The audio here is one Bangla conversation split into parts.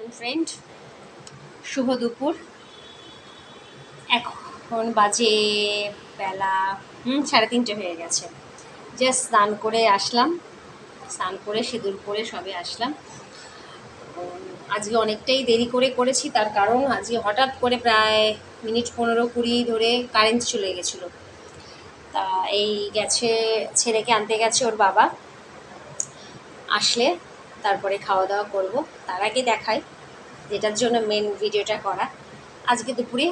মর্নিং ফ্রেন্ড, শুভ দুপুর। এখন বাজে বেলা 3:30 হয়ে গেছে। জাস্ট স্নান করে আসলাম, স্নান করে সিঁদুর পরে সবে আসলাম। আজকে অনেকটাই দেরি করেছি, তার কারণ আজকে হঠাৎ করে প্রায় মিনিট 15-20 ধরে কারেন্ট চলে গেছিলো। তা এই গেছে, ছেলেকে আনতে গেছে ওর বাবা, আসলে তারপরে খাওয়া দাওয়া করব। তার আগে দেখাই যেটার জন্য মেন ভিডিওটা করা, আজকে দুপুরে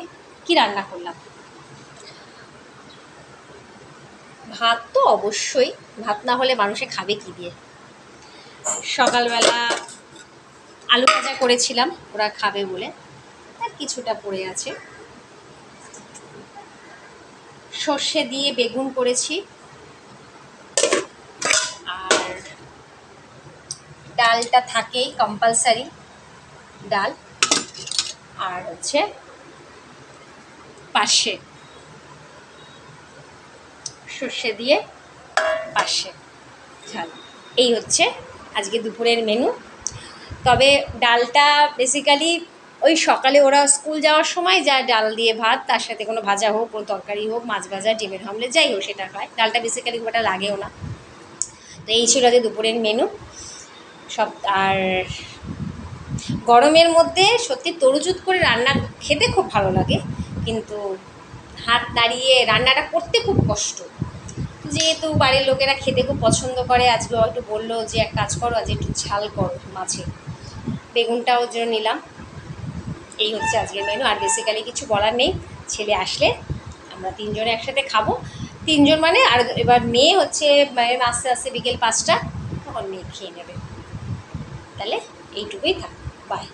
কি রান্না করলাম। ভাত তো অবশ্যই, ভাত না হলে মানুষে খাবে কি দিয়ে। সকালবেলা আলু ভাজা করেছিলাম ওরা খাবে বলে, তার কিছুটা পড়ে আছে। সর্ষে দিয়ে বেগুন করেছি, আর ডালটা থাকেই কম্পালসারি ডাল, আর হচ্ছে পাশে সর্ষে দিয়ে পাশে ঝাল। এই হচ্ছে আজকে দুপুরের মেনু। তবে ডালটা বেসিক্যালি ওই সকালে ওরা স্কুল যাওয়ার সময় যা ডাল দিয়ে ভাত, তার সাথে কোনো ভাজা হোক, কোনো তরকারি হোক, মাছ ভাজা, ডিমের অমলেট, যাই হোক সেটা খায়। ডালটা বেসিক্যালি খুব একটা লাগেও না। তো এই ছিল যে দুপুরের মেনু সব। আর গরমের মধ্যে সত্যি তরুজুত করে রান্না খেতে খুব ভালো লাগে, কিন্তু হাত দাঁড়িয়ে রান্নাটা করতে খুব কষ্ট। যেহেতু বাড়ির লোকেরা খেতে খুব পছন্দ করে, আজকেও একটু বললো যে এক কাজ করো, আজ একটু ঝাল করো মাছে, বেগুনটাও জন্য নিলাম। এই হচ্ছে আজকের মেনু। আর বেসিক্যালি কিছু বলার নেই, ছেলে আসলে আমরা তিনজনে একসাথে খাবো। তিনজন মানে আর এবার মেয়ে হচ্ছে আস্তে আস্তে বিকেল 5টা, তখন মেয়ে খেয়ে নেবে। তাহলে এইটুকুই থাক, বাই।